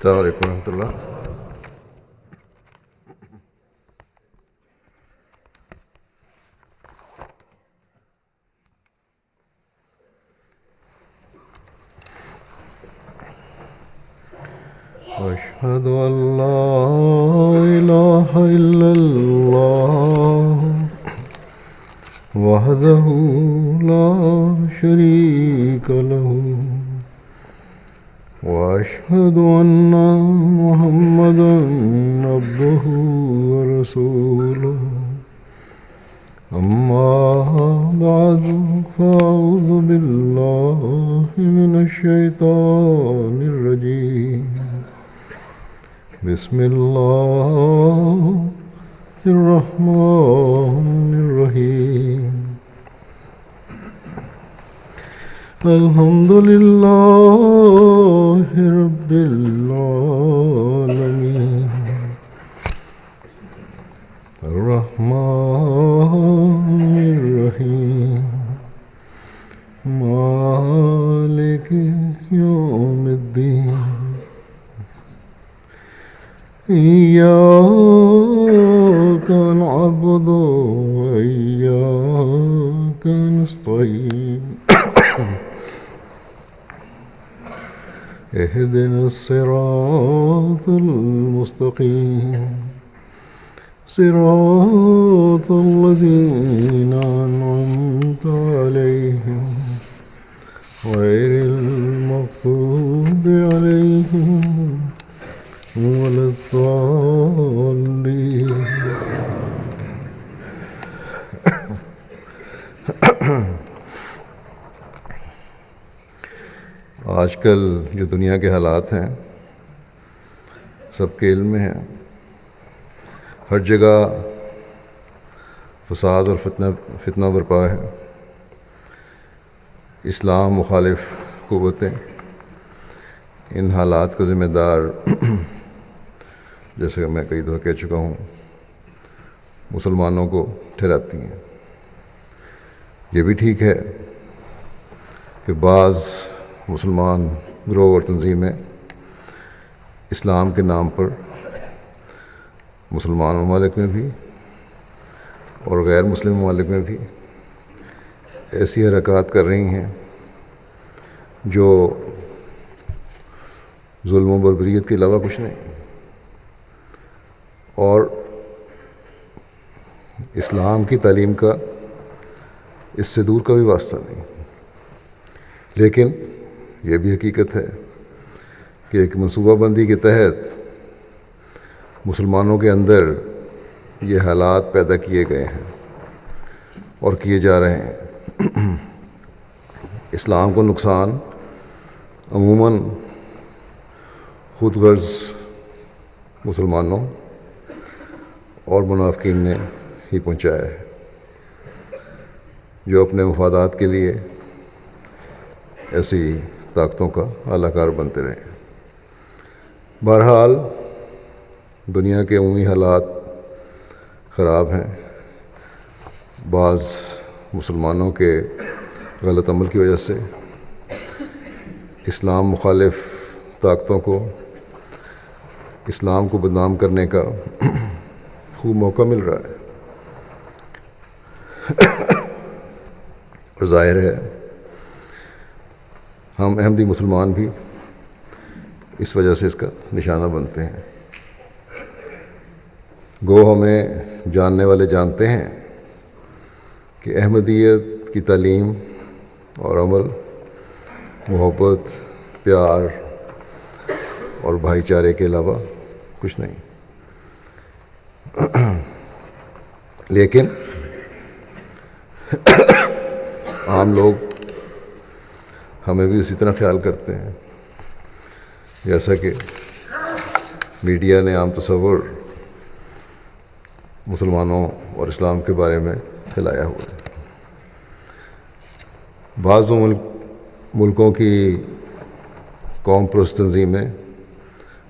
السلام علیکم ورحمۃ اللہ۔ أشهد أن لا إله إلا الله وحده لا شريك له وأشهد أن محمدا عبده ورسوله أما بعد فأعوذ بالله من الشيطان الرجيم بسم الله الرحمن الرحيم الحمد لله رب العالمين الرحمن الرحيم مالك يوم الدين إياك نعبد وإياك نستعين اهدنا الصراط المستقيم صراط الذين أنعمت عليهم غير المغضوب عليهم ولا الضالين۔ آج کل جو دنیا کے حالات ہیں سب کے علم میں ہیں، ہر جگہ فساد اور فتنہ برپا ہے۔ اسلام مخالف قوتیں ان حالات کا ذمہ دار جیسے کہ میں کئی دفعہ کہہ چکا ہوں مسلمانوں کو ٹھہراتی ہیں۔ یہ بھی ٹھیک ہے کہ بعض مسلمان گروہ اور تنظیمیں اسلام کے نام پر مسلمان ممالک میں بھی اور غیر مسلم ممالک میں بھی ایسی حرکات کر رہی ہیں جو ظلم و بربریت کے علاوہ کچھ نہیں، اور اسلام کی تعلیم کا اس سے دور کا بھی واسطہ نہیں۔ لیکن یہ بھی حقیقت ہے کہ ایک منصوبہ بندی کے تحت مسلمانوں کے اندر یہ حالات پیدا کیے گئے ہیں اور کیے جا رہے ہیں۔ اسلام کو نقصان عموماً خود غرض مسلمانوں اور منافقین نے ہی پہنچایا ہے، جو اپنے مفادات کے لیے ایسی طاقتوں کا اعلی کار بنتے رہے۔ بہرحال دنیا کے عمومی حالات خراب ہیں۔ بعض مسلمانوں کے غلط عمل کی وجہ سے اسلام مخالف طاقتوں کو اسلام کو بدنام کرنے کا خوب موقع مل رہا ہے، اور ظاہر ہے ہم احمدی مسلمان بھی اس وجہ سے اس کا نشانہ بنتے ہیں۔ گو ہمیں جاننے والے جانتے ہیں کہ احمدیت کی تعلیم اور عمل محبت، پیار اور بھائی چارے کے علاوہ کچھ نہیں۔ لیکن عام لوگ ہمیں بھی اسی طرح خیال کرتے ہیں، جیسا کہ میڈیا نے عام تصور مسلمانوں اور اسلام کے بارے میں پھیلایا ہوا ہے۔ بعض ملکوں کی قوم پرست تنظیمیں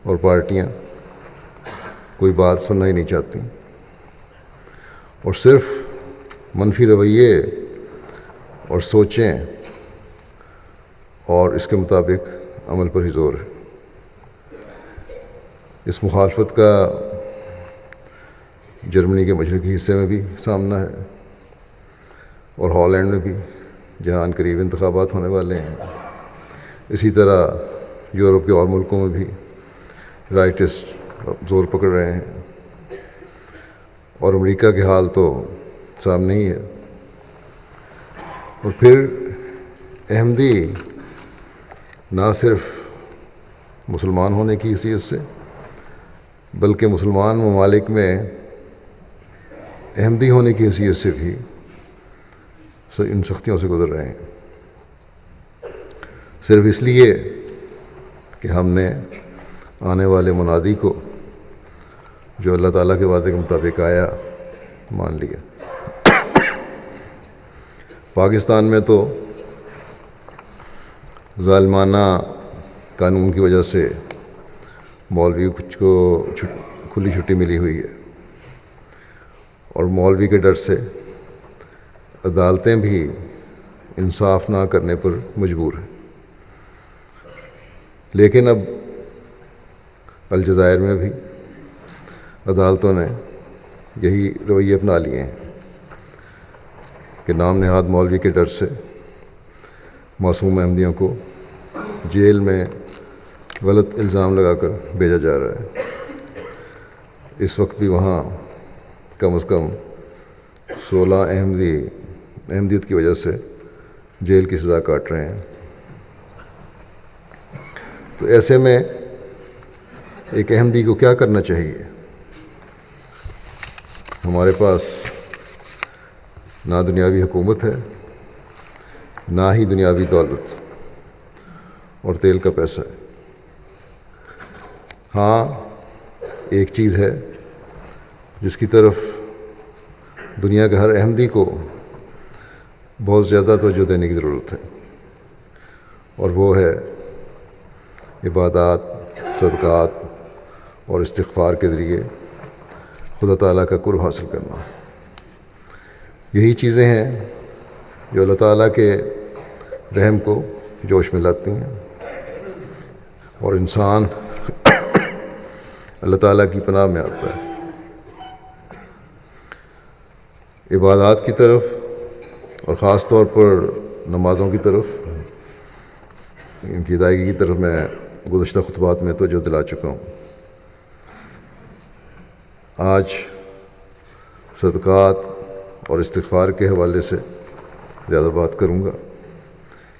اور پارٹیاں کوئی بات سننا ہی نہیں چاہتی اور صرف منفی رویے اور سوچیں اور اس کے مطابق عمل پر ہی زور ہے۔ اس مخالفت کا جرمنی کے مشرقی حصے میں بھی سامنا ہے، اور ہالینڈ میں بھی، جہاں ان قریب انتخابات ہونے والے ہیں۔ اسی طرح یورپ کے اور ملکوں میں بھی رائٹسٹ زور پکڑ رہے ہیں، اور امریکہ کے حال تو سامنے ہی ہے۔ اور پھر احمدی نہ صرف مسلمان ہونے کی حیثیت سے، بلکہ مسلمان ممالک میں احمدی ہونے کی حیثیت سے بھی ان سختیوں سے گزر رہے ہیں، صرف اس لیے کہ ہم نے آنے والے منادی کو، جو اللہ تعالیٰ کے وعدے کے مطابق آیا، مان لیا۔ پاکستان میں تو ظالمانہ قانون کی وجہ سے مولوی کو کھلی چھٹی ملی ہوئی ہے، اور مولوی کے ڈر سے عدالتیں بھی انصاف نہ کرنے پر مجبور ہیں۔ لیکن اب الجزائر میں بھی عدالتوں نے یہی رویے اپنا لیے ہیں کہ نام نہاد مولوی کے ڈر سے معصوم احمدیوں کو جیل میں غلط الزام لگا کر بھیجا جا رہا ہے۔ اس وقت بھی وہاں کم از کم 16 احمدیت کی وجہ سے جیل کی سزا کاٹ رہے ہیں۔ تو ایسے میں ایک احمدی کو کیا کرنا چاہیے؟ ہمارے پاس نہ دنیاوی حکومت ہے، نہ ہی دنیاوی دولت اور تیل کا پیسہ ہے۔ ہاں، ایک چیز ہے جس کی طرف دنیا کے ہر احمدی کو بہت زیادہ توجہ دینے کی ضرورت ہے، اور وہ ہے عبادات، صدقات اور استغفار کے ذریعے خدا تعالیٰ کا قرب حاصل کرنا۔ یہی چیزیں ہیں جو اللہ تعالیٰ کے رحم کو جوش میں لاتی ہیں، اور انسان اللہ تعالیٰ کی پناہ میں آتا ہے۔ عبادات کی طرف، اور خاص طور پر نمازوں کی طرف، ان کی ادائیگی کی طرف میں گزشتہ خطبات میں توجہ دلا چکا ہوں۔ آج صدقات اور استغفار کے حوالے سے زیادہ بات کروں گا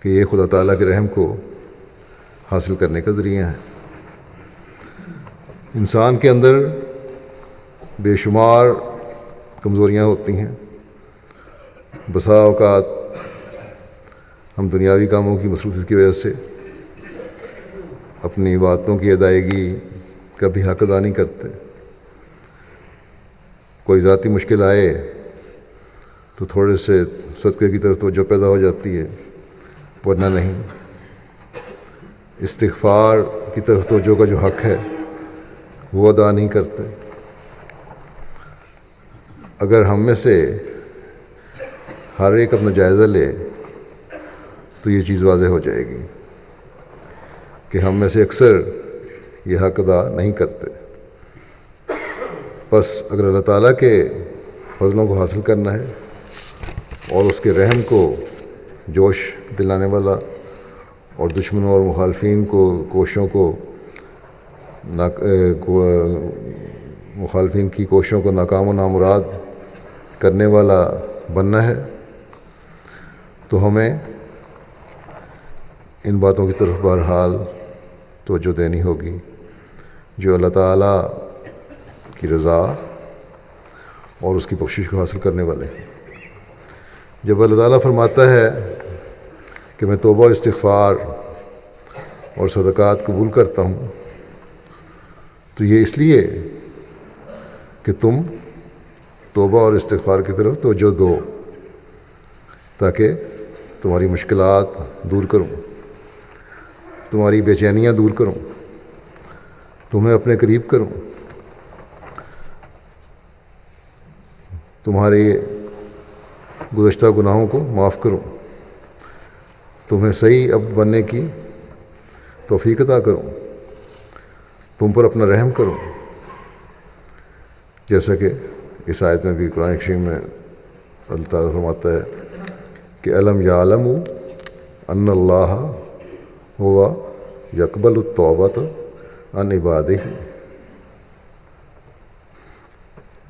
کہ یہ خدا تعالیٰ کے رحم کو حاصل کرنے کا ذریعہ ہے۔ انسان کے اندر بے شمار کمزوریاں ہوتی ہیں۔ بسا اوقات ہم دنیاوی کاموں کی مصروفیت کی وجہ سے اپنی باتوں کی ادائیگی کا بھی حق ادا نہیں کرتے۔ کوئی ذاتی مشکل آئے تو تھوڑے سے صدقے کی طرف توجہ پیدا ہو جاتی ہے، ورنہ نہیں۔ استغفار کی طرف توجہ کا جو حق ہے وہ ادا نہیں کرتے۔ اگر ہم میں سے ہر ایک اپنا جائزہ لے تو یہ چیز واضح ہو جائے گی کہ ہم میں سے اکثر یہ حق ادا نہیں کرتے۔ بس اگر اللہ تعالیٰ کے فضلوں کو حاصل کرنا ہے اور اس کے رحم کو جوش دلانے والا، اور دشمنوں اور مخالفین مخالفین کی کوششوں کو ناکام و نامراد کرنے والا بننا ہے، تو ہمیں ان باتوں کی طرف بہرحال توجہ دینی ہوگی جو اللہ تعالیٰ کی رضا اور اس کی بخشش کو حاصل کرنے والے ہیں۔ جب اللہ تعالیٰ فرماتا ہے کہ میں توبہ و استغفار اور صدقات قبول کرتا ہوں، تو یہ اس لیے کہ تم توبہ اور استغفار کی طرف توجہ دو، تاکہ تمہاری مشکلات دور کروں، تمہاری بے چینیاں دور کروں، تمہیں اپنے قریب کروں، تمہارے گزشتہ گناہوں کو معاف کروں، تمہیں صحیح اب بننے کی توفیق عطا کروں، تم پر اپنا رحم کروں، جیسا کہ اس آیت میں بھی قرآن کریم میں اللہ تعالیٰ فرماتا ہے کہ الم یعلم ان اللہ ہوا یقبل التوبۃ عن عبادہ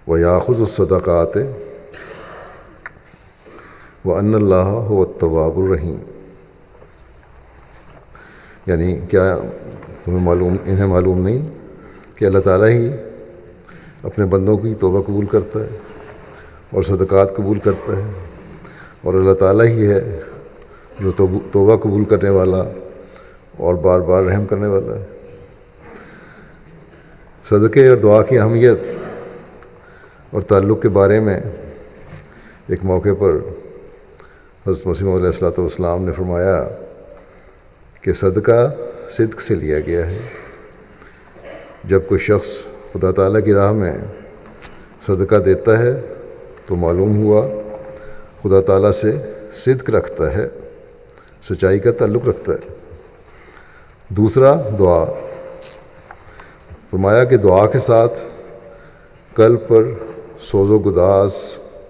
ویاخذ الصدقات وان اللہ هو التواب الرحیم، یعنی کیا انہیں معلوم نہیں کہ اللہ تعالیٰ ہی اپنے بندوں کی توبہ قبول کرتا ہے اور صدقات قبول کرتا ہے، اور اللہ تعالیٰ ہی ہے جو توبہ قبول کرنے والا اور بار بار رحم کرنے والا ہے۔ صدقے اور دعا کی اہمیت اور تعلق کے بارے میں ایک موقع پر حضرت مسیح موعود علیہ السلام نے فرمایا کہ صدقہ صدق سے لیا گیا ہے۔ جب کوئی شخص خدا تعالیٰ کی راہ میں صدقہ دیتا ہے تو معلوم ہوا خدا تعالیٰ سے صدق رکھتا ہے، سچائی کا تعلق رکھتا ہے۔ دوسرا، دعا۔ فرمایا کہ دعا کے ساتھ قلب پر سوز و گداز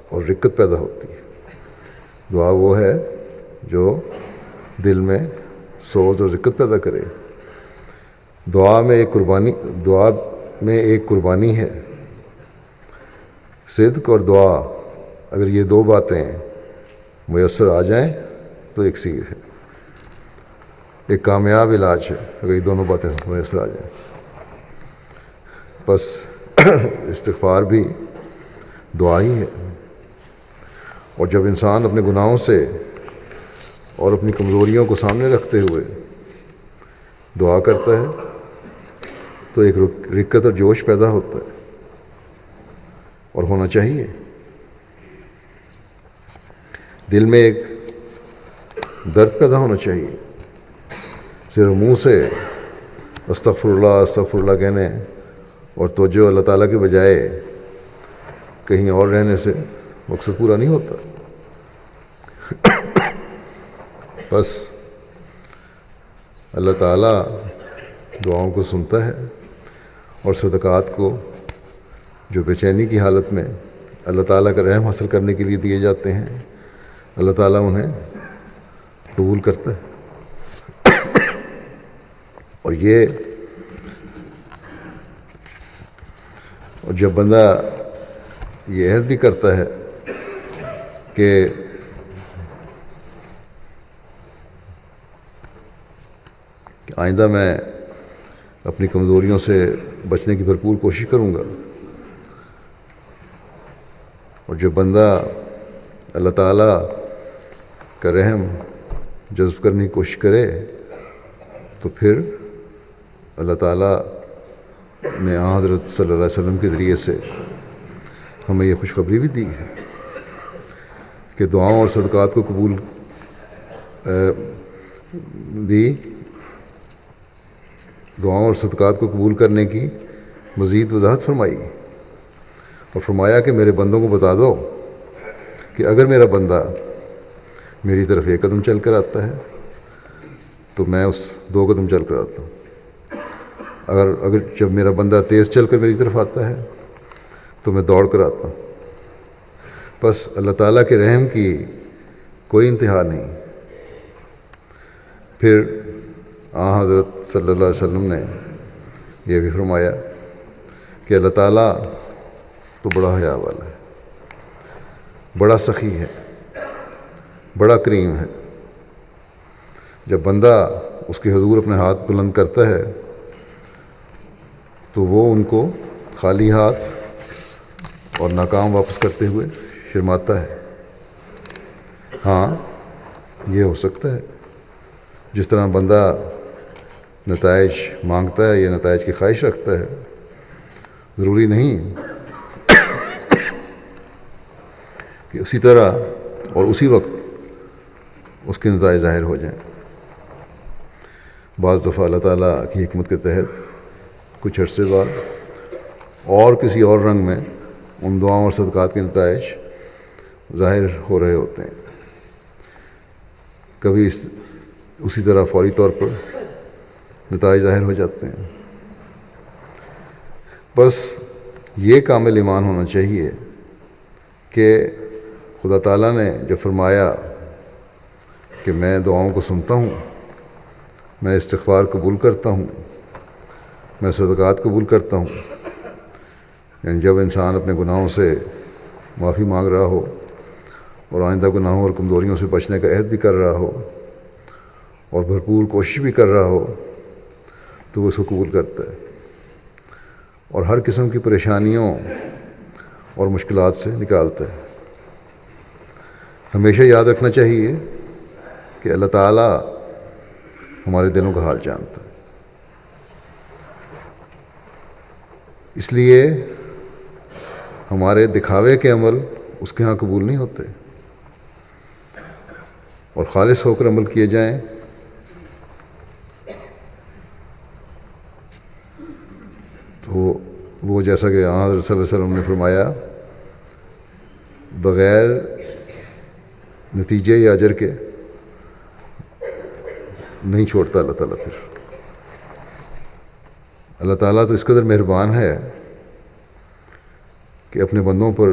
اور رقت پیدا ہوتی ہے۔ دعا وہ ہے جو دل میں سوز اور رقت پیدا کرے۔ دعا میں ایک قربانی ہے۔ صدق اور دعا، اگر یہ دو باتیں میسر آ جائیں تو ایک سیر ہے، ایک کامیاب علاج ہے اگر یہ دونوں باتیں میسر آ جائیں۔ بس استغفار بھی دعا ہی ہے، اور جب انسان اپنے گناہوں سے اور اپنی کمزوریوں کو سامنے رکھتے ہوئے دعا کرتا ہے تو ایک رقت اور جوش پیدا ہوتا ہے، اور ہونا چاہیے۔ دل میں ایک درد پیدا ہونا چاہیے۔ صرف منہ سے استغفر اللہ کہنے اور توجہ اللہ تعالیٰ کے بجائے کہیں اور رہنے سے مقصد پورا نہیں ہوتا۔ بس اللہ تعالیٰ دعاؤں کو سنتا ہے، اور صدقات کو جو بے چینی کی حالت میں اللہ تعالیٰ کا رحم حاصل کرنے کے لیے دیے جاتے ہیں، اللہ تعالیٰ انہیں قبول کرتا ہے۔ اور جب بندہ یہ عہد بھی کرتا ہے کہ آئندہ میں اپنی کمزوریوں سے بچنے کی بھرپور کوشش کروں گا، اور جب بندہ اللہ تعالیٰ کا رحم جذب کرنے کی کوشش کرے تو پھر اللہ تعالیٰ نے حضرت صلی اللہ علیہ وسلم کے ذریعے سے ہمیں یہ خوشخبری بھی دی ہے کہ دعاؤں اور صدقات کو دعاؤں اور صدقات کو قبول کرنے کی مزید وضاحت فرمائی، اور فرمایا کہ میرے بندوں کو بتا دو کہ اگر میرا بندہ میری طرف ایک قدم چل کر آتا ہے تو میں اس 2 قدم چل کر آتا ہوں، اگر جب میرا بندہ تیز چل کر میری طرف آتا ہے تو میں دوڑ کر آتا ہوں۔ بس اللہ تعالیٰ کے رحم کی کوئی انتہا نہیں۔ پھر حضرت صلی اللہ علیہ وسلم نے یہ بھی فرمایا کہ اللہ تعالیٰ تو بڑا حیا والا ہے، بڑا سخی ہے، بڑا کریم ہے۔ جب بندہ اس کے حضور اپنے ہاتھ بلند کرتا ہے تو وہ ان کو خالی ہاتھ اور ناکام واپس کرتے ہوئے شرماتا ہے۔ ہاں، یہ ہو سکتا ہے جس طرح بندہ نتائج مانگتا ہے یا نتائج کی خواہش رکھتا ہے، ضروری نہیں کہ اسی طرح اور اسی وقت اس کے نتائج ظاہر ہو جائیں۔ بعض دفعہ اللہ تعالیٰ کی حکمت کے تحت کچھ عرصے بعد اور کسی اور رنگ میں ان دعاؤں اور صدقات کے نتائج ظاہر ہو رہے ہوتے ہیں۔ کبھی اسی طرح فوری طور پر نتائج ظاہر ہو جاتے ہیں، بس یہ کامل ایمان ہونا چاہیے کہ خدا تعالیٰ نے جو فرمایا کہ میں دعاؤں کو سنتا ہوں، میں استغفار قبول کرتا ہوں، میں صدقات قبول کرتا ہوں، یعنی جب انسان اپنے گناہوں سے معافی مانگ رہا ہو اور آئندہ گناہوں اور کمزوریوں سے بچنے کا عہد بھی کر رہا ہو اور بھرپور کوشش بھی کر رہا ہو تو وہ اس کو قبول کرتا ہے اور ہر قسم کی پریشانیوں اور مشکلات سے نکالتا ہے۔ ہمیشہ یاد رکھنا چاہیے کہ اللہ تعالیٰ ہمارے دلوں کا حال جانتا ہے، اس لیے ہمارے دکھاوے کے عمل اس کے ہاں قبول نہیں ہوتے، اور خالص ہو کر عمل کیے جائیں تو وہ جیسا کہ حضرت صلی اللہ علیہ وسلم نے فرمایا، بغیر نتیجے یا اجر کے نہیں چھوڑتا اللہ تعالیٰ۔ پھر اللہ تعالیٰ تو اس قدر مہربان ہے کہ اپنے بندوں پر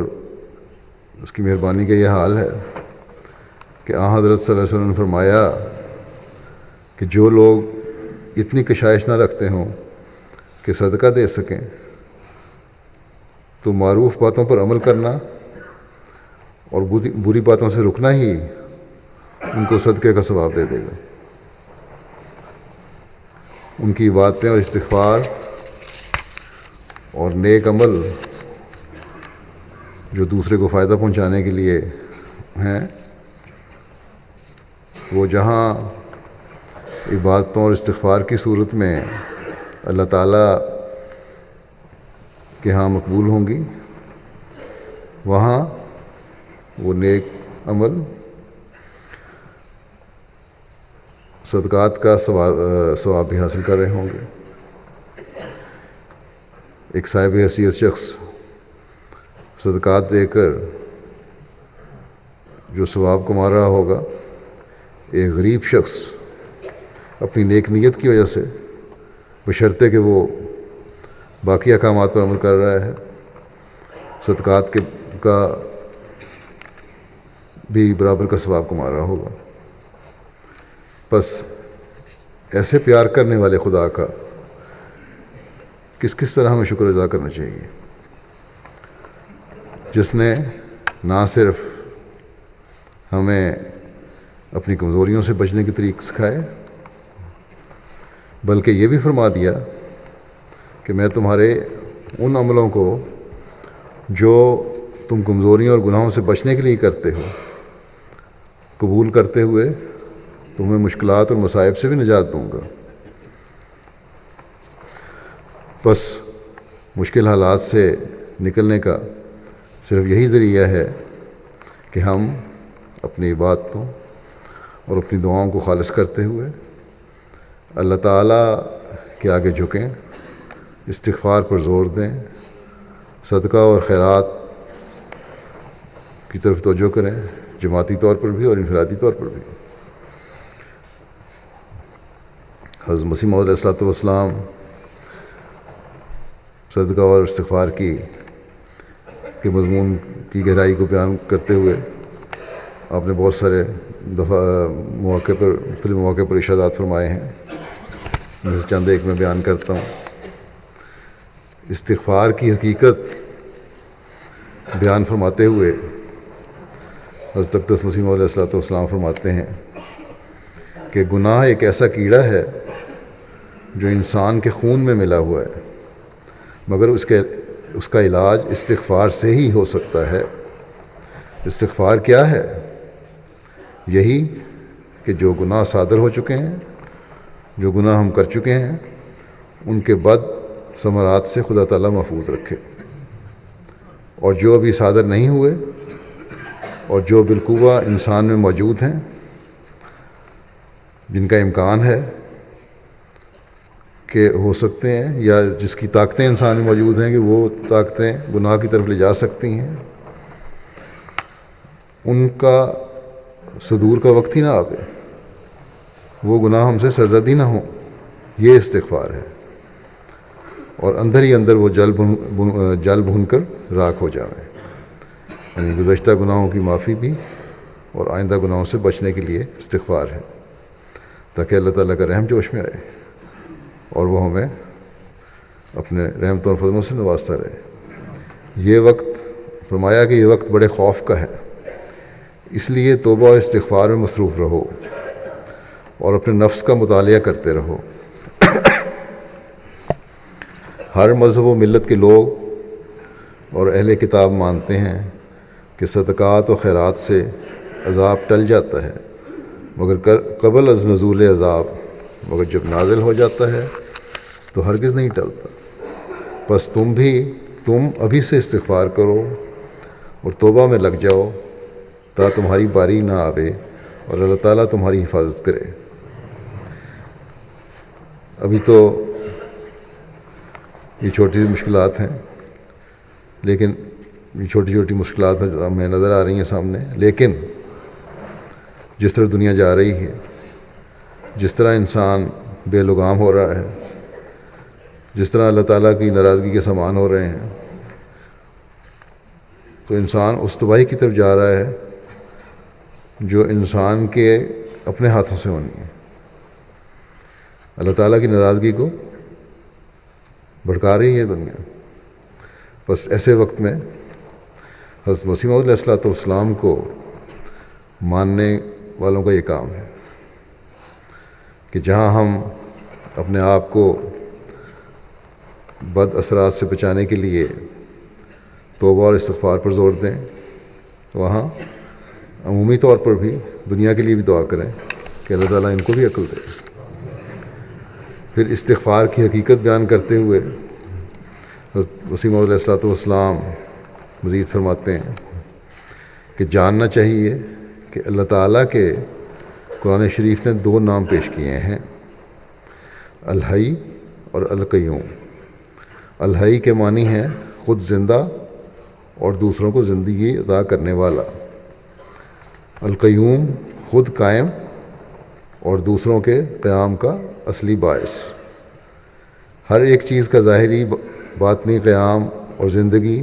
اس کی مہربانی کا یہ حال ہے کہ حضرت صلی اللہ علیہ وسلم نے فرمایا کہ جو لوگ اتنی کشائش نہ رکھتے ہوں کہ صدقہ دے سکیں تو معروف باتوں پر عمل کرنا اور بری باتوں سے رکنا ہی ان کو صدقے کا ثواب دے دے گا۔ ان کی عبادتیں اور استغفار اور نیک عمل جو دوسرے کو فائدہ پہنچانے کے لیے ہیں، وہ جہاں عبادتوں اور استغفار کی صورت میں اللہ تعالیٰ کے ہاں مقبول ہوں گی، وہاں وہ نیک عمل صدقات کا ثواب بھی حاصل کر رہے ہوں گے۔ ایک صاحب حیثیت شخص صدقات دے کر جو ثواب کما رہا ہوگا، ایک غریب شخص اپنی نیک نیت کی وجہ سے، بشرطے کہ وہ باقی احکامات پر عمل کر رہا ہے، صدقات کا بھی برابر کا ثواب کما رہا ہوگا۔ بس ایسے پیار کرنے والے خدا کا کس طرح ہمیں شکر ادا کرنا چاہیے، جس نے نہ صرف ہمیں اپنی کمزوریوں سے بچنے کے طریقے سکھائے، بلکہ یہ بھی فرما دیا کہ میں تمہارے ان عملوں کو جو تم کمزوریوں اور گناہوں سے بچنے کے لیے کرتے ہو قبول کرتے ہوئے تمہیں مشکلات اور مصائب سے بھی نجات دوں گا۔ بس مشکل حالات سے نکلنے کا صرف یہی ذریعہ ہے کہ ہم اپنی عبادتوں اور اپنی دعاؤں کو خالص کرتے ہوئے اللہ تعالیٰ کے آگے جھکیں، استغفار پر زور دیں، صدقہ اور خیرات کی طرف توجہ کریں، جماعتی طور پر بھی اور انفرادی طور پر بھی۔ حضرت مسیح موعود علیہ السلام صدقہ اور استغفار کے مضمون کی گہرائی کو بیان کرتے ہوئے آپ نے بہت سارے مختلف مواقع پر ارشادات فرمائے ہیں، میں چند ایک میں بیان کرتا ہوں۔ استغفار کی حقیقت بیان فرماتے ہوئے حضرت اقدس مسیح موعود علیہ السلام فرماتے ہیں کہ گناہ ایک ایسا کیڑا ہے جو انسان کے خون میں ملا ہوا ہے، مگر اس کا علاج استغفار سے ہی ہو سکتا ہے۔ استغفار کیا ہے؟ یہی کہ جو گناہ صادر ہو چکے ہیں، جو گناہ ہم کر چکے ہیں، ان کے بد ثمرات سے خدا تعالیٰ محفوظ رکھے، اور جو ابھی صادر نہیں ہوئے اور جو بالقوہ انسان میں موجود ہیں، جن کا امکان ہے کہ ہو سکتے ہیں یا جس کی طاقتیں انسان میں موجود ہیں کہ وہ طاقتیں گناہ کی طرف لے جا سکتی ہیں، ان کا صدور کا وقت ہی نہ آوے، وہ گناہ ہم سے سرزد ہی نہ ہوں، یہ استغفار ہے۔ اور اندر ہی اندر وہ جل بھن کر راکھ ہو جائیں، یعنی گزشتہ گناہوں کی معافی بھی اور آئندہ گناہوں سے بچنے کے لیے استغفار ہے، تاکہ اللہ تعالیٰ کا رحم جوش میں آئے اور وہ ہمیں اپنے رحمتوں اور فضلوں سے نوازتا رہے۔ یہ وقت فرمایا کہ یہ وقت بڑے خوف کا ہے، اس لیے توبہ اور استغفار میں مصروف رہو اور اپنے نفس کا مطالعہ کرتے رہو۔ ہر مذہب و ملت کے لوگ اور اہل کتاب مانتے ہیں کہ صدقات و خیرات سے عذاب ٹل جاتا ہے، مگر قبل از نزول عذاب، مگر جب نازل ہو جاتا ہے تو ہرگز نہیں ٹلتا۔ بس تم ابھی سے استغفار کرو اور توبہ میں لگ جاؤ، تا تمہاری باری نہ آوے اور اللہ تعالیٰ تمہاری حفاظت کرے۔ ابھی تو یہ چھوٹی مشکلات ہیں، لیکن یہ چھوٹی چھوٹی مشکلات ہیں جو ہمیں نظر آ رہی ہیں سامنے، لیکن جس طرح دنیا جا رہی ہے، جس طرح انسان بے لگام ہو رہا ہے، جس طرح اللہ تعالیٰ کی ناراضگی کے سامان ہو رہے ہیں، تو انسان اس تباہی کی طرف جا رہا ہے جو انسان کے اپنے ہاتھوں سے ہونی ہے۔ اللہ تعالیٰ کی ناراضگی کو بھڑکا رہی ہے دنیا۔ بس ایسے وقت میں حضرت مسیح موعود علیہ السلام کو ماننے والوں کا یہ کام ہے کہ جہاں ہم اپنے آپ کو بد اثرات سے بچانے کے لیے توبہ اور استغفار پر زور دیں، وہاں عمومی طور پر بھی دنیا کے لیے بھی دعا کریں کہ اللہ تعالیٰ ان کو بھی عقل دے۔ پھر استغفار کی حقیقت بیان کرتے ہوئے حضرت مسیح موعود علیہ السلام مزید فرماتے ہیں کہ جاننا چاہیے کہ اللہ تعالیٰ کے قرآن شریف نے 2 نام پیش کیے ہیں، الحی اور القیوم۔ الحی کے معنی ہیں خود زندہ اور دوسروں کو زندگی عطا کرنے والا، القیوم خود قائم اور دوسروں کے قیام کا اصلی باعث۔ ہر ایک چیز کا ظاہری باطنی قیام اور زندگی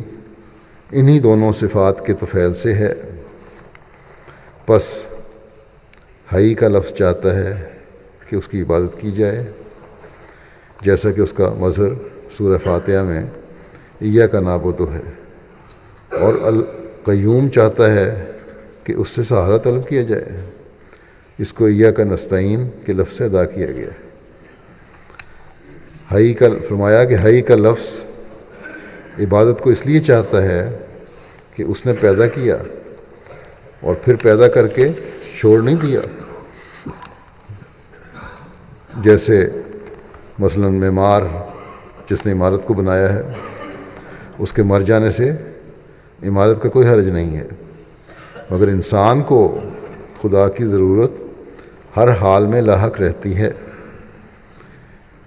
انہی دونوں صفات کے طفیل سے ہے۔ پس حی کا لفظ چاہتا ہے کہ اس کی عبادت کی جائے، جیسا کہ اس کا مظہر سورہ فاتحہ میں ایاک نعبد ہے، اور القیوم چاہتا ہے کہ اس سے سہارا طلب کیا جائے۔ اس کو ایاک نستعین کے لفظ سے ادا کیا گیا۔ فرمایا کہ حی کا لفظ عبادت کو اس لیے چاہتا ہے کہ اس نے پیدا کیا اور پھر پیدا کر کے چھوڑ نہیں دیا۔ جیسے مثلا معمار جس نے عمارت کو بنایا ہے، اس کے مر جانے سے عمارت کا کوئی حرج نہیں ہے، مگر انسان کو خدا کی ضرورت ہر حال میں لاحق رہتی ہے۔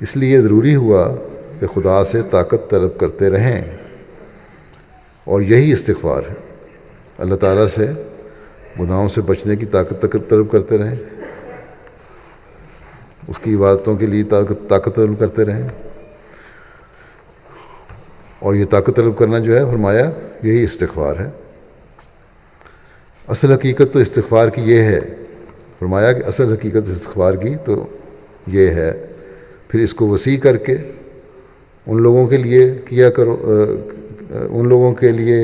اس لیے ضروری ہوا کہ خدا سے طاقت طلب کرتے رہیں، اور یہی استغفار ہے۔ اللہ تعالیٰ سے گناہوں سے بچنے کی طاقت طلب کرتے رہیں، اس کی عبادتوں کے لیے طاقت طلب کرتے رہیں، اور یہ طاقت طلب کرنا جو ہے فرمایا یہی استغفار ہے۔ اصل حقیقت تو استغفار کی یہ ہے، فرمایا کہ اصل حقیقت استغفار کی تو یہ ہے۔ پھر اس کو وسیع کر کے ان لوگوں کے لیے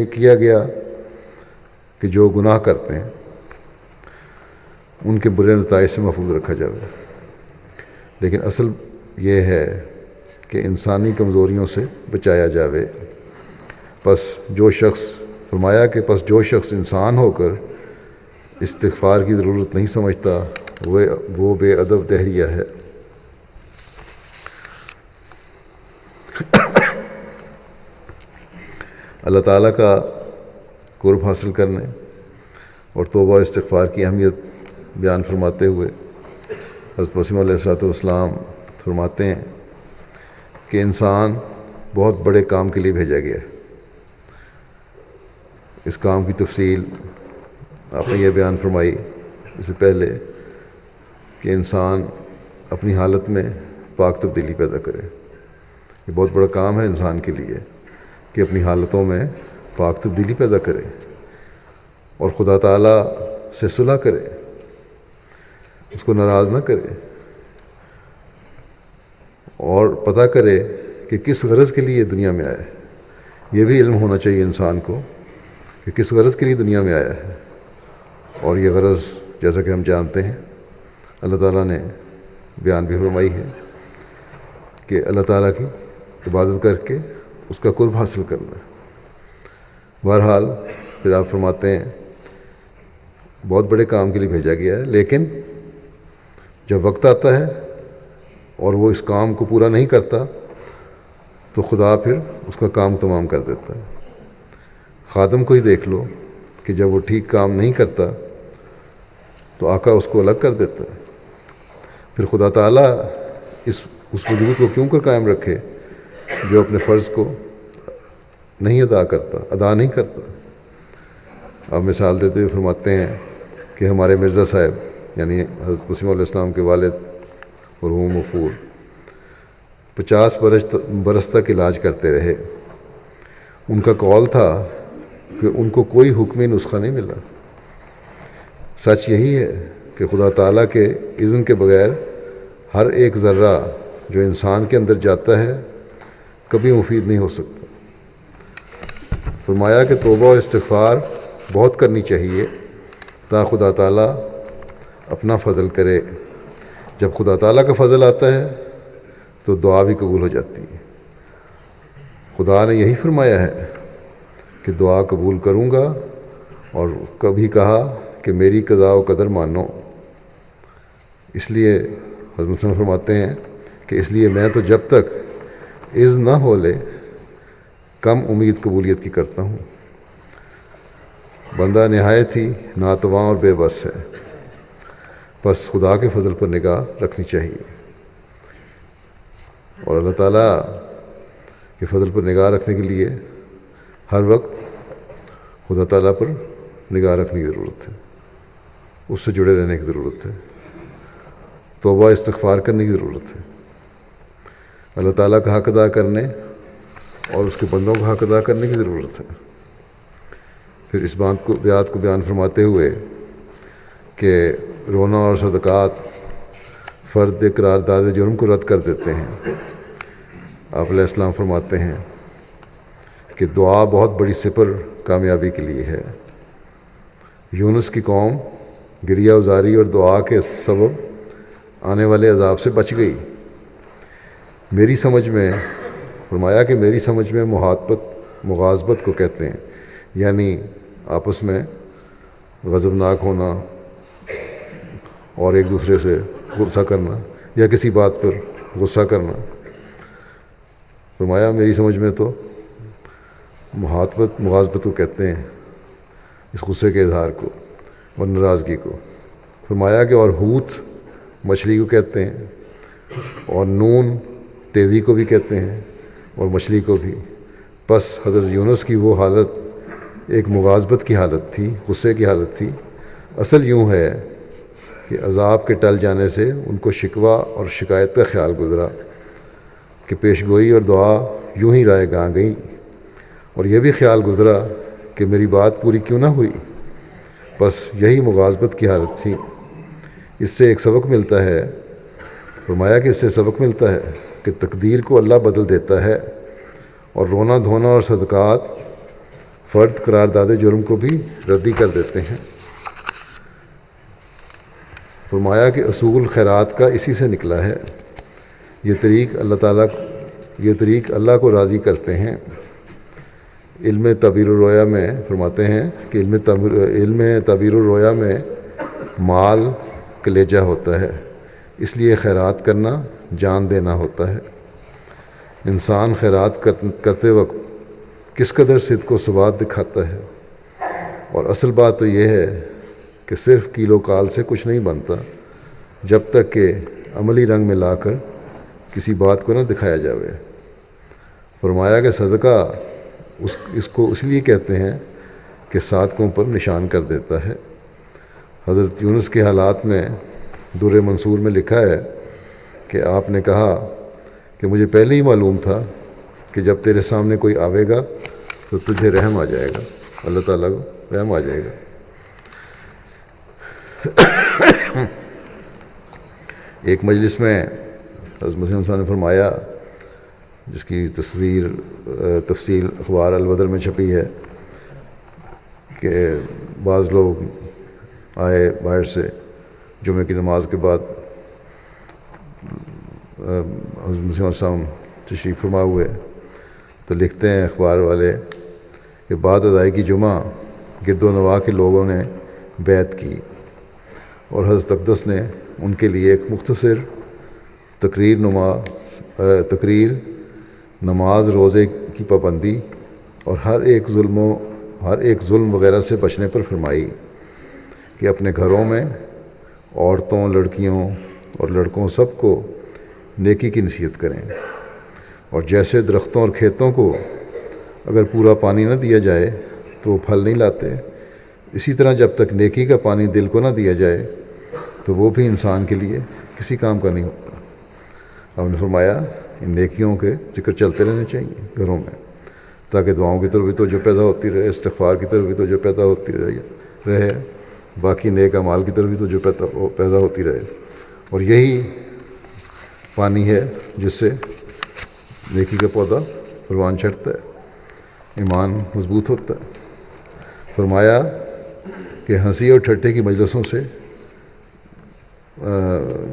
کیا گیا کہ جو گناہ کرتے ہیں، ان کے برے نتائج سے محفوظ رکھا جائے۔ لیکن اصل یہ ہے کہ انسانی کمزوریوں سے بچایا جاوے۔ فرمایا کہ جو شخص انسان ہو کر استغفار کی ضرورت نہیں سمجھتا وہ بے ادب دہریہ ہے۔ اللہ تعالیٰ کا قرب حاصل کرنے اور توبہ و استغفار کی اہمیت بیان فرماتے ہوئے حضرت مسیح علیہ السلام فرماتے ہیں کہ انسان بہت بڑے کام کے لیے بھیجا گیا ہے۔ اس کام کی تفصیل آپ نے یہ بیان فرمائی اس سے پہلے کہ انسان اپنی حالت میں پاک تبدیلی پیدا کرے، یہ بہت بڑا کام ہے انسان کے لیے کہ اپنی حالتوں میں پاک تبدیلی پیدا کرے اور خدا تعالیٰ سے صلح کرے، اس کو ناراض نہ کرے، اور پتہ کرے کہ کس غرض کے لیے دنیا میں آیا ہے۔ یہ بھی علم ہونا چاہیے انسان کو کہ کس غرض کے لیے دنیا میں آیا ہے، اور یہ غرض جیسا کہ ہم جانتے ہیں اللہ تعالیٰ نے بیان بھی فرمائی ہے کہ اللہ تعالیٰ کی عبادت کر کے اس کا قرب حاصل کرنا ہے۔ بہرحال پھر آپ فرماتے ہیں بہت بڑے کام کے لیے بھیجا گیا ہے، لیکن جب وقت آتا ہے اور وہ اس کام کو پورا نہیں کرتا تو خدا پھر اس کا کام تمام کر دیتا ہے۔ خادم کو ہی دیکھ لو کہ جب وہ ٹھیک کام نہیں کرتا تو آقا اس کو الگ کر دیتا ہے۔ پھر خدا تعالیٰ اس وجود کو کیوں کر قائم رکھے جو اپنے فرض کو نہیں ادا نہیں کرتا۔ آپ مثال دیتے ہوئے فرماتے ہیں کہ ہمارے مرزا صاحب یعنی حضرت مسیم علیہ السلام کے والد مرحوم غفور 50 برس تک علاج کرتے رہے۔ ان کا قول تھا کہ ان کو کوئی حکمی نسخہ نہیں ملا۔ سچ یہی ہے کہ خدا تعالیٰ کے اذن کے بغیر ہر ایک ذرہ جو انسان کے اندر جاتا ہے کبھی مفید نہیں ہو سکتا۔ فرمایا کہ توبہ و استغفار بہت کرنی چاہیے تا خدا تعالیٰ اپنا فضل کرے۔ جب خدا تعالیٰ کا فضل آتا ہے تو دعا بھی قبول ہو جاتی ہے۔ خدا نے یہی فرمایا ہے کہ دعا قبول کروں گا، اور کبھی کہا کہ میری قضاء و قدر مانو۔ اس لیے حضرت مسلم فرماتے ہیں کہ اس لیے میں تو جب تک اذن نہ ہو لے کم امید قبولیت کی کرتا ہوں۔ بندہ نہایت ہی ناتواں اور بے بس ہے، بس خدا کے فضل پر نگاہ رکھنی چاہیے، اور اللہ تعالیٰ کے فضل پر نگاہ رکھنے کے لیے ہر وقت خدا تعالیٰ پر نگاہ رکھنے کی ضرورت ہے، اس سے جڑے رہنے کی ضرورت ہے، توبہ استغفار کرنے کی ضرورت ہے، اللہ تعالیٰ کا حق ادا کرنے اور اس کے بندوں کا حق ادا کرنے کی ضرورت ہے۔ پھر اس بات کو بیان فرماتے ہوئے کہ رونا اور صدقات فرد قرارداد جرم کو رد کر دیتے ہیں۔ آپ علیہ السلام فرماتے ہیں کہ دعا بہت بڑی سپر کامیابی کے لیے ہے۔ یونس کی قوم گریہ ازاری اور دعا کے سبب آنے والے عذاب سے بچ گئی۔ میری سمجھ میں فرمایا کہ میری سمجھ میں مغاظبت کو کہتے ہیں، یعنی آپس میں غضبناک ہونا اور ایک دوسرے سے غصہ کرنا یا کسی بات پر غصہ کرنا۔ فرمایا میری سمجھ میں تو مغاظبت کو کہتے ہیں، اس غصے کے اظہار کو اور ناراضگی کو۔ فرمایا کہ اور ہوت مچھلی کو کہتے ہیں، اور نون تیزی کو بھی کہتے ہیں اور مچھلی کو بھی۔ پس حضرت یونس کی وہ حالت ایک مغاظبت کی حالت تھی، غصے کی حالت تھی۔ اصل یوں ہے کہ عذاب کے ٹل جانے سے ان کو شکوہ اور شکایت کا خیال گزرا کہ پیش گوئی اور دعا یوں ہی رائے گاں گئیں، اور یہ بھی خیال گزرا کہ میری بات پوری کیوں نہ ہوئی۔ بس یہی مغاظبت کی حالت تھی۔ اس سے ایک سبق ملتا ہے، فرمایا کہ اس سے سبق ملتا ہے کہ تقدیر کو اللہ بدل دیتا ہے، اور رونا دھونا اور صدقات فرد قرارداد جرم کو بھی ردی کر دیتے ہیں۔ فرمایا کہ اصول خیرات کا اسی سے نکلا ہے۔ یہ طریق اللہ کو راضی کرتے ہیں۔ علم تعبیر الرؤیا میں فرماتے ہیں کہ علم تعبیر الرؤیا میں مال کلیجہ ہوتا ہے، اس لیے خیرات کرنا جان دینا ہوتا ہے۔ انسان خیرات کرتے وقت کس قدر صدق و ثبات دکھاتا ہے، اور اصل بات تو یہ ہے کہ صرف کیلو کال سے کچھ نہیں بنتا جب تک کہ عملی رنگ میں لا کر کسی بات کو نہ دکھایا جاوے۔ فرمایا کہ صدقہ اس کو اس لیے کہتے ہیں کہ صادقوں پر نشان کر دیتا ہے۔ حضرت یونس کے حالات میں در منصور میں لکھا ہے کہ آپ نے کہا کہ مجھے پہلے ہی معلوم تھا کہ جب تیرے سامنے کوئی آئے گا تو تجھے رحم آ جائے گا، اللہ تعالیٰ کو رحم آ جائے گا۔ ایک مجلس میں حضرت مسیح موعود نے فرمایا، جس کی تفصیل اخبار البدر میں چھپی ہے، کہ بعض لوگ آئے باہر سے جمعے کی نماز کے بعد، حضرت مسیح موعود تشریف فرما ہوئے، تو لکھتے ہیں اخبار والے کہ بعد ادائیگی جمعہ گرد و نواح کے لوگوں نے بیعت کی اور حضرت اقدس نے ان کے لیے ایک مختصر تقریر نماز، روزے کی پابندی اور ہر ایک ظلم وغیرہ سے بچنے پر فرمائی کہ اپنے گھروں میں عورتوں، لڑکیوں اور لڑکوں سب کو نیکی کی نصیحت کریں، اور جیسے درختوں اور کھیتوں کو اگر پورا پانی نہ دیا جائے تو وہ پھل نہیں لاتے، اسی طرح جب تک نیکی کا پانی دل کو نہ دیا جائے تو وہ بھی انسان کے لیے کسی کام کا نہیں ہوتا۔ آپ نے فرمایا ان نیکیوں کے ذکر چلتے رہنے چاہیے گھروں میں، تاکہ دعاؤں کی طرف بھی توجہ پیدا ہوتی رہے، استغفار کی طرف بھی توجہ پیدا ہوتی رہے، باقی نیک اعمال کی طرف بھی توجہ پیدا ہوتی رہے، اور یہی پانی ہے جس سے نیکی کا پودا پروان چڑھتا ہے، ایمان مضبوط ہوتا ہے۔ فرمایا کہ ہنسی اور ٹھٹے کی مجلسوں سے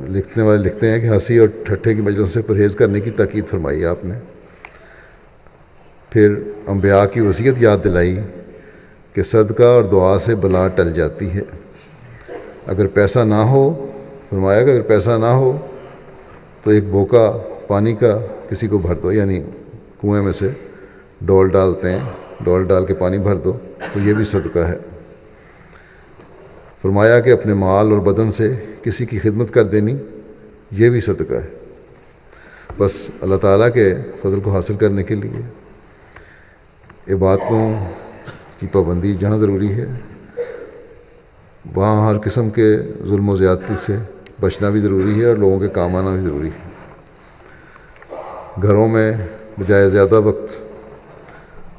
لکھنے والے لکھتے ہیں کہ ہنسی اور ٹھٹے کی مجلسوں سے پرہیز کرنے کی تاکید فرمائی آپ نے۔ پھر انبیاء کی وصیت یاد دلائی کہ صدقہ اور دعا سے بلا ٹل جاتی ہے۔ اگر پیسہ نہ ہو، فرمایا کہ اگر پیسہ نہ ہو تو ایک بوکا پانی کا کسی کو بھر دو، یعنی کنویں میں سے ڈول ڈالتے ہیں، ڈول ڈال کے پانی بھر دو، تو یہ بھی صدقہ ہے۔ فرمایا کہ اپنے مال اور بدن سے کسی کی خدمت کر دینی، یہ بھی صدقہ ہے۔ بس اللہ تعالیٰ کے فضل کو حاصل کرنے کے لیے عبادتوں کی پابندی جہاں ضروری ہے، وہاں ہر قسم کے ظلم و زیادتی سے بچنا بھی ضروری ہے، اور لوگوں کے کام آنا بھی ضروری ہے۔ گھروں میں بجائے زیادہ وقت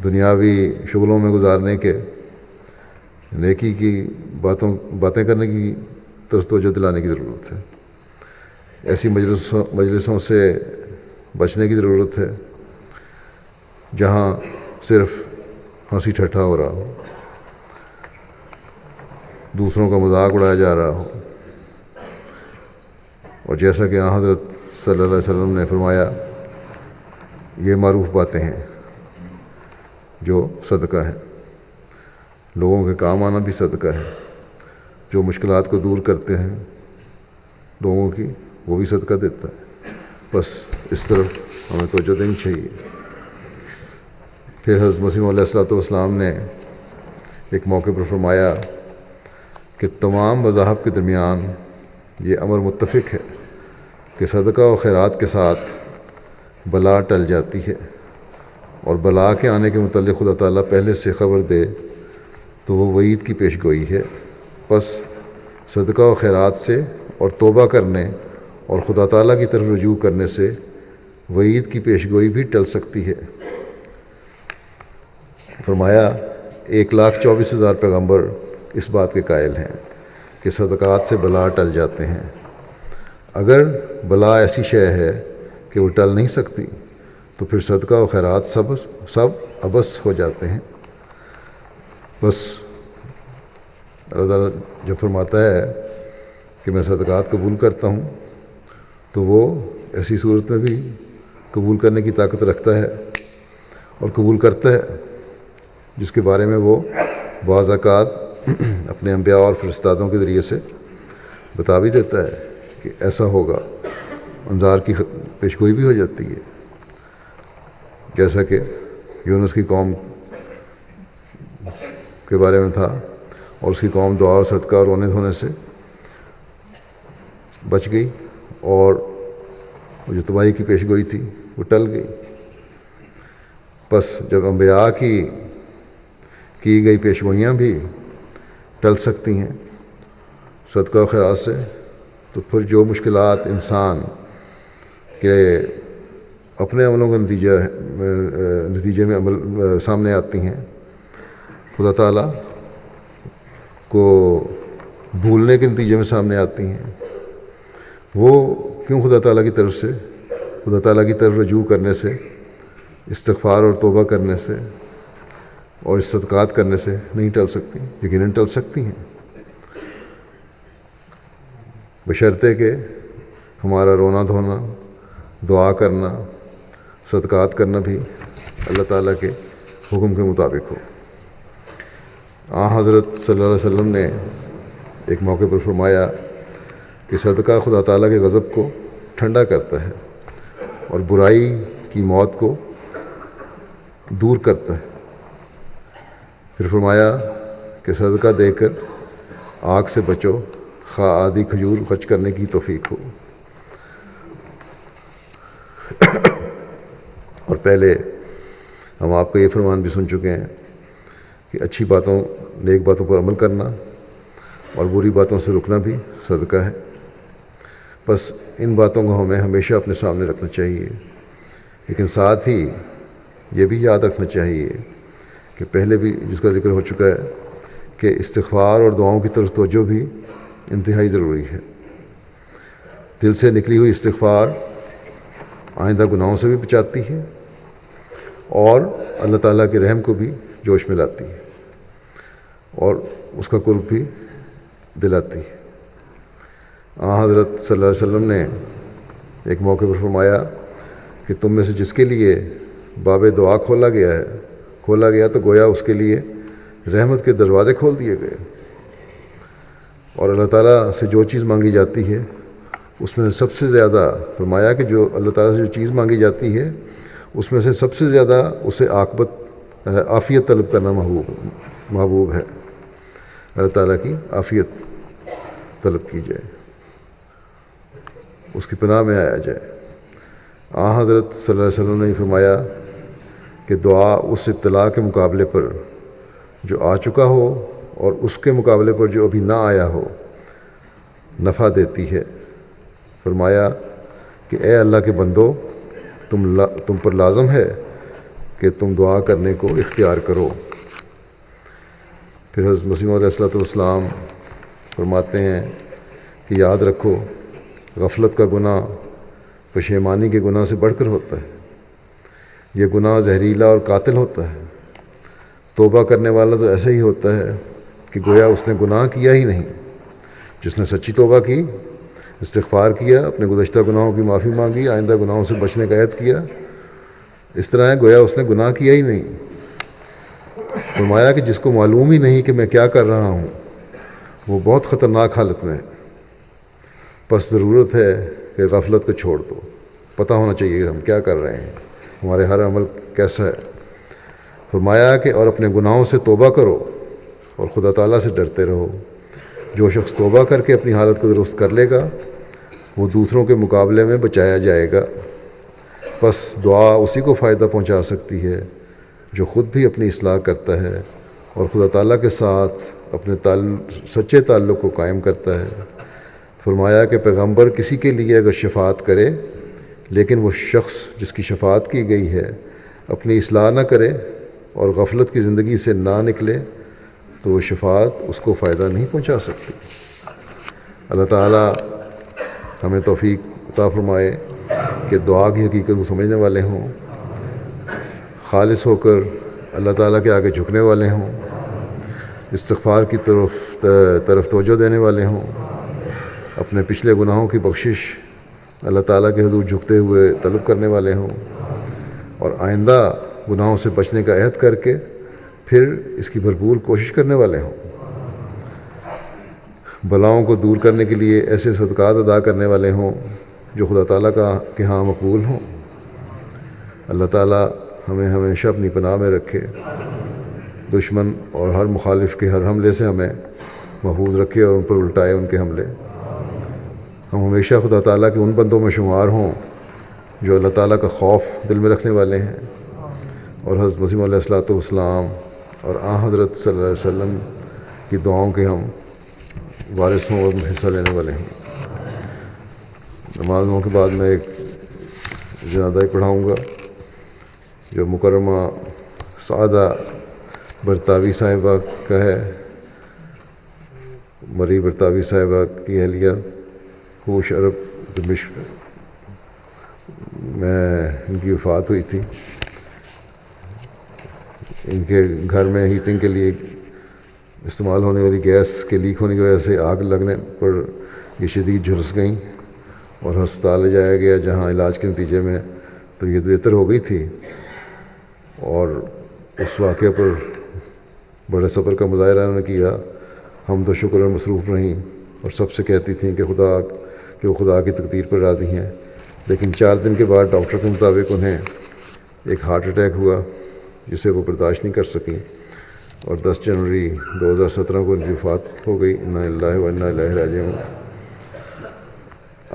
دنیاوی شغلوں میں گزارنے کے نیکی کی باتیں کرنے کی طرف توجہ دلانے کی ضرورت ہے۔ ایسی مجلسوں سے بچنے کی ضرورت ہے جہاں صرف ہنسی ٹھٹھا ہو رہا ہو، دوسروں کا مذاق اڑایا جا رہا ہو، اور جیسا کہ حضرت صلی اللہ علیہ وسلم نے فرمایا، یہ معروف باتیں ہیں جو صدقہ ہیں۔ لوگوں کے کام آنا بھی صدقہ ہے، جو مشکلات کو دور کرتے ہیں لوگوں کی، وہ بھی صدقہ دیتا ہے۔ بس اس طرف ہمیں توجہ دینی چاہیے۔ پھر حضرت مسیح علیہ الصلوۃ والسلام نے ایک موقع پر فرمایا کہ تمام مذاہب کے درمیان یہ امر متفق ہے کہ صدقہ و خیرات کے ساتھ بلا ٹل جاتی ہے، اور بلا کے آنے کے متعلق خدا تعالیٰ پہلے سے خبر دے تو وہ وعید کی پیش گوئی ہے۔ بس صدقہ و خیرات سے اور توبہ کرنے اور خدا تعالیٰ کی طرف رجوع کرنے سے وعید کی پیش گوئی بھی ٹل سکتی ہے۔ فرمایا 1,24,000 پیغمبر اس بات کے قائل ہیں کہ صدقات سے بلا ٹل جاتے ہیں۔ اگر بلا ایسی شے ہے کہ وہ ٹل نہیں سکتی تو پھر صدقہ و خیرات سب عبث ہو جاتے ہیں۔ بس اللہ تعالیٰ جب فرماتا ہے کہ میں صدقات قبول کرتا ہوں تو وہ ایسی صورت میں بھی قبول کرنے کی طاقت رکھتا ہے اور قبول کرتا ہے جس کے بارے میں وہ بعض اوقات اپنے انبیاء اور فرستادوں کے ذریعے سے بتا بھی دیتا ہے کہ ایسا ہوگا، انذار کی پیشگوئی بھی ہو جاتی ہے، جیسا کہ یونس کی قوم کے بارے میں تھا، اور اس کی قوم دعا اور صدقہ اور رونے دھونے سے بچ گئی، اور وہ جو تباہی کی پیشگوئی تھی وہ ٹل گئی۔ بس جب انبیاء کی گئی پیشگوئیاں بھی ٹل سکتی ہیں صدقہ و خیرات سے، تو پھر جو مشکلات انسان کے اپنے عملوں کا نتیجے میں عمل سامنے آتی ہیں، خدا تعالیٰ کو بھولنے کے نتیجے میں سامنے آتی ہیں، وہ کیوں خدا تعالیٰ کی طرف رجوع کرنے سے، استغفار اور توبہ کرنے سے اور صدقات کرنے سے نہیں ٹل سکتی؟ یقیناً ٹل سکتی ہیں، بشرطے کہ ہمارا رونا دھونا، دعا کرنا، صدقات کرنا بھی اللہ تعالیٰ کے حکم کے مطابق ہو۔ حضرت صلی اللہ علیہ وسلم نے ایک موقع پر فرمایا کہ صدقہ خدا تعالیٰ کے غضب کو ٹھنڈا کرتا ہے اور برائی کی موت کو دور کرتا ہے۔ پھر فرمایا کہ صدقہ دے کر آگ سے بچو، خواہ آدھی کھجور خرچ کرنے کی توفیق ہو۔ اور پہلے ہم آپ کا یہ فرمان بھی سن چکے ہیں کہ اچھی باتوں، نیک باتوں پر عمل کرنا اور بری باتوں سے رکنا بھی صدقہ ہے۔ بس ان باتوں کو ہمیں ہمیشہ اپنے سامنے رکھنا چاہیے، لیکن ساتھ ہی یہ بھی یاد رکھنا چاہیے کہ پہلے بھی جس کا ذکر ہو چکا ہے کہ استغفار اور دعاؤں کی طرف توجہ بھی انتہائی ضروری ہے۔ دل سے نکلی ہوئی استغفار آئندہ گناہوں سے بھی بچاتی ہے اور اللہ تعالیٰ کے رحم کو بھی جوش میں لاتی ہے اور اس کا قرب بھی دلاتی ہے۔ حضرت صلی اللہ علیہ وسلم نے ایک موقع پر فرمایا کہ تم میں سے جس کے لیے باب دعا کھولا گیا تو گویا اس کے لیے رحمت کے دروازے کھول دیے گئے، اور اللہ تعالیٰ سے جو چیز مانگی جاتی ہے اس میں سب سے زیادہ، فرمایا کہ جو اللہ تعالیٰ سے جو چیز مانگی جاتی ہے اس میں سے سب سے زیادہ اسے عافیت طلب کرنا محبوب ہے۔ اللہ تعالیٰ کی عافیت طلب کی جائے، اس کی پناہ میں آیا جائے۔ حضرت صلی اللہ علیہ وسلم نے فرمایا کہ دعا اس ابتلا کے مقابلے پر جو آ چکا ہو اور اس کے مقابلے پر جو ابھی نہ آیا ہو نفع دیتی ہے۔ فرمایا کہ اے اللہ کے بندو، تم پر لازم ہے کہ تم دعا کرنے کو اختیار کرو۔ پھر حضرت مسیح موعود علیہ السلام فرماتے ہیں کہ یاد رکھو، غفلت کا گناہ پشیمانی کے گناہ سے بڑھ کر ہوتا ہے۔ یہ گناہ زہریلا اور قاتل ہوتا ہے۔ توبہ کرنے والا تو ایسا ہی ہوتا ہے کہ گویا اس نے گناہ کیا ہی نہیں۔ جس نے سچی توبہ کی، استغفار کیا، اپنے گزشتہ گناہوں کی معافی مانگی، آئندہ گناہوں سے بچنے کا عہد کیا، اس طرح ہے گویا اس نے گناہ کیا ہی نہیں۔ فرمایا کہ جس کو معلوم ہی نہیں کہ میں کیا کر رہا ہوں، وہ بہت خطرناک حالت میں ہے۔ بس ضرورت ہے کہ غفلت کو چھوڑ دو، پتہ ہونا چاہیے کہ ہم کیا کر رہے ہیں، ہمارے ہر عمل کیسا ہے۔ فرمایا کہ اور اپنے گناہوں سے توبہ کرو اور خدا تعالیٰ سے ڈرتے رہو۔ جو شخص توبہ کر کے اپنی حالت کو درست کر لے گا وہ دوسروں کے مقابلے میں بچایا جائے گا۔ بس دعا اسی کو فائدہ پہنچا سکتی ہے جو خود بھی اپنی اصلاح کرتا ہے اور خدا تعالیٰ کے ساتھ اپنے سچے تعلق کو قائم کرتا ہے۔ فرمایا کہ پیغمبر کسی کے لیے اگر شفاعت کرے لیکن وہ شخص جس کی شفاعت کی گئی ہے اپنی اصلاح نہ کرے اور غفلت کی زندگی سے نہ نکلے تو وہ شفاعت اس کو فائدہ نہیں پہنچا سکتی۔ اللہ تعالیٰ ہمیں توفیق عطا فرمائے کہ دعا کی حقیقت کو سمجھنے والے ہوں، خالص ہو کر اللہ تعالیٰ کے آگے جھکنے والے ہوں، استغفار کی طرف توجہ دینے والے ہوں، اپنے پچھلے گناہوں کی بخشش اللہ تعالیٰ کے حضور جھکتے ہوئے طلب کرنے والے ہوں، اور آئندہ گناہوں سے بچنے کا عہد کر کے پھر اس کی بھرپور کوشش کرنے والے ہوں، بلاؤں کو دور کرنے کے لیے ایسے صدقات ادا کرنے والے ہوں جو خدا تعالیٰ کے ہاں مقبول ہوں۔ اللہ تعالیٰ ہمیں ہمیشہ اپنی پناہ میں رکھے، دشمن اور ہر مخالف کے ہر حملے سے ہمیں محفوظ رکھے اور ان پر الٹائے ان کے حملے۔ ہم ہمیشہ خدا تعالیٰ کے ان بندوں میں شمار ہوں جو اللہ تعالیٰ کا خوف دل میں رکھنے والے ہیں، اور حضرت مسیح علیہ السلام اور حضرت صلی اللہ علیہ وسلم کی دعاؤں کے ہم وارث ہوں اور حصہ لینے والے ہیں۔ نمازوں کے بعد میں ایک جنازہ پڑھاؤں گا جو مکرمہ سعادہ برطاوی صاحبہ کا ہے، مری برطاوی صاحبہ کی اہلیہ ہوش عرب دمشق میں ان کی وفات ہوئی تھی۔ ان کے گھر میں ہیٹنگ کے لیے استعمال ہونے والی گیس کے لیک ہونے کی وجہ سے آگ لگنے پر یہ شدید جھلس گئیں اور ہسپتال لے جایا گیا، جہاں علاج کے نتیجے میں طبیعت بہتر ہو گئی تھی، اور اس واقعے پر بڑے صبر کا مظاہرہ انہوں نے کیا، حمد و شکر میں مصروف رہیں اور سب سے کہتی تھیں کہ وہ خدا کی تقدیر پر راضی ہیں۔ لیکن 4 دن کے بعد ڈاکٹر کے مطابق انہیں ایک ہارٹ اٹیک ہوا جسے وہ برداشت نہیں کر سکیں، اور 10 جنوری 2017 کو ان کی وفات ہو گئی۔ انا للہ و انا الیہ راجعون۔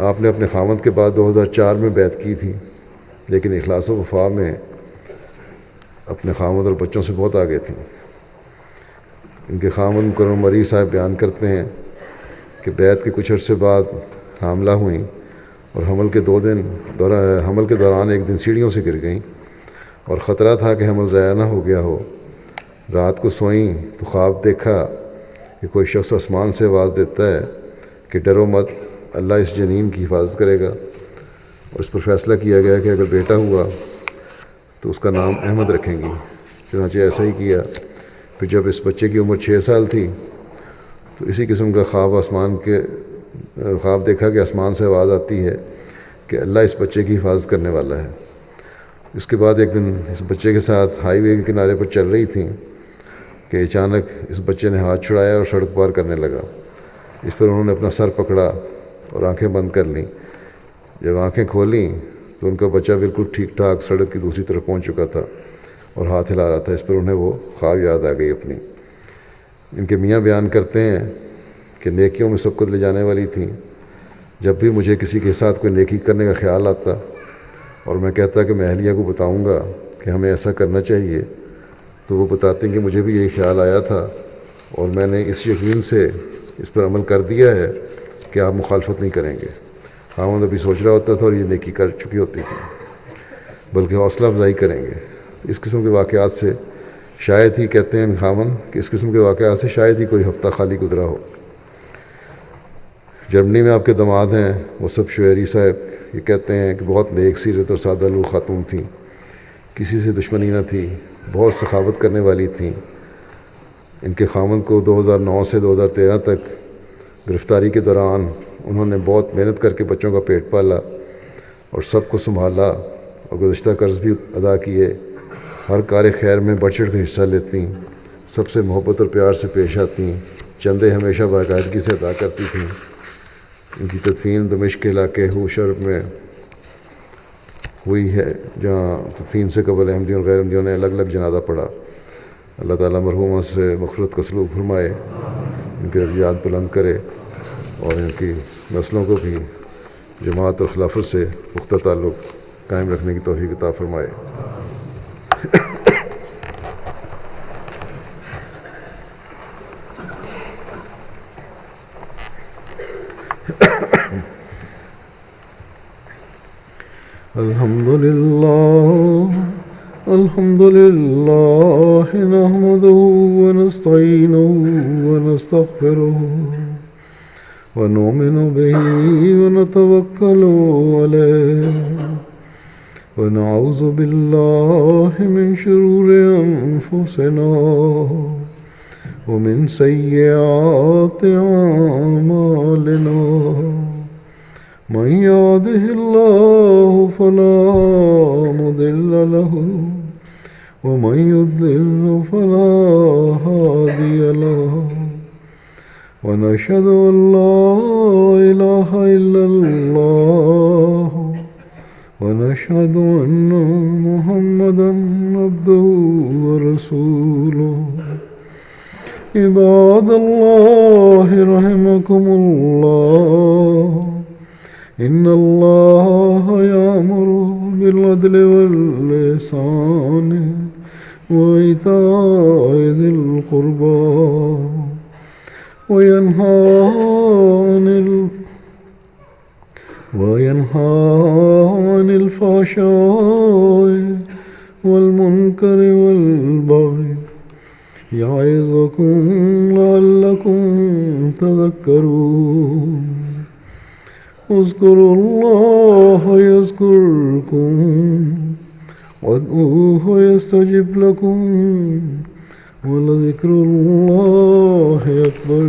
آپ نے اپنے خامد کے بعد 2004 میں بیعت کی تھی، لیکن اخلاص و وفا میں اپنے خامد اور بچوں سے بہت آگے تھیں۔ ان کے خامد مکرم مری صاحب بیان کرتے ہیں کہ بیعت کے کچھ عرصے بعد حاملہ ہوئیں اور حمل کے دوران ایک دن سیڑھیوں سے گر گئیں اور خطرہ تھا کہ حمل ضائع نہ ہو گیا ہو۔ رات کو سوئیں تو خواب دیکھا کہ کوئی شخص آسمان سے آواز دیتا ہے کہ ڈرو مت، اللہ اس جنین کی حفاظت کرے گا، اور اس پر فیصلہ کیا گیا کہ اگر بیٹا ہوا تو اس کا نام احمد رکھیں گی۔ چنانچہ ایسا ہی کیا۔ پھر جب اس بچے کی عمر 6 سال تھی تو اسی قسم کا خواب دیکھا کہ آسمان سے آواز آتی ہے کہ اللہ اس بچے کی حفاظت کرنے والا ہے۔ اس کے بعد ایک دن اس بچے کے ساتھ ہائی وے کے کنارے پر چل رہی تھیں کہ اچانک اس بچے نے ہاتھ چھڑایا اور سڑک پار کرنے لگا۔ اس پر انہوں نے اپنا سر پکڑا اور آنکھیں بند کر لیں۔ جب آنکھیں کھولیں تو ان کا بچہ بالکل ٹھیک ٹھاک سڑک کی دوسری طرف پہنچ چکا تھا اور ہاتھ ہلا رہا تھا۔ اس پر انہیں وہ خواب یاد آ گئی اپنی۔ ان کے میاں بیان کرتے ہیں کہ نیکیوں میں سبقت لے جانے والی تھیں۔ جب بھی مجھے کسی کے ساتھ کوئی نیکی کرنے کا خیال آتا اور میں کہتا کہ میں اہلیہ کو بتاؤں گا کہ ہمیں ایسا کرنا چاہیے، تو وہ بتاتے ہیں کہ مجھے بھی یہی خیال آیا تھا اور میں نے اس یقین سے اس پر عمل کر دیا ہے کہ آپ مخالفت نہیں کریں گے۔ خاوند ابھی سوچ رہا ہوتا تھا اور یہ نیکی کر چکی ہوتی تھی، بلکہ حوصلہ افزائی کریں گے۔ اس قسم کے واقعات سے شاید ہی، کہتے ہیں خاوند، کہ اس قسم کے واقعات سے شاید ہی کوئی ہفتہ خالی گزرا ہو۔ جرمنی میں آپ کے داماد ہیں مصعب شعیری صاحب، یہ کہتے ہیں کہ بہت نیک سیرت اور سادہ لوح خاتون تھیں، کسی سے دشمنی نہ تھی، بہت سخاوت کرنے والی تھیں۔ ان کے خاوند کو 2009 سے 2013 تک گرفتاری کے دوران انہوں نے بہت محنت کر کے بچوں کا پیٹ پالا اور سب کو سنبھالا اور گزشتہ قرض بھی ادا کیے۔ ہر کار خیر میں بڑھ چڑھ کر حصہ لیتیں، سب سے محبت اور پیار سے پیش آتیں، چندے ہمیشہ باقاعدگی سے ادا کرتی تھیں۔ ان کی تدفین دمشق کے علاقے ہوش عرب میں ہوئی ہے، جہاں تدفین سے قبل احمدیوں اور غیر احمدیوں نے الگ الگ جنازہ پڑھا۔ اللہ تعالیٰ مرحومہ سے مغفرت کا سلوک فرمائے، ان کے درجات بلند کرے اور ان کی نسلوں کو بھی جماعت اور خلافت سے پختہ تعلق قائم رکھنے کی توفیق عطا فرمائے۔ الحمد لله نحمده ونستعينه ونستغفره ونؤمن به ونتوكل عليه ونعوذ بالله من شرور أنفسنا ومن سيئات أعمالنا من يهده الله فلا مضل له ومن يضلل فلا هادي له ونشهد أن لا إله إلا الله ونشهد أن محمدا عبده ورسوله عباد الله رحمكم الله إن الله يأمر بالعدل والإحسان وإيتاء ذي القربى وينهى عن الفحشاء والمنكر والبغي يعظكم لعلكم تذكرون اذكروا الله يذكركم وادعوه يستجب لكم ولذكر الله أكبر.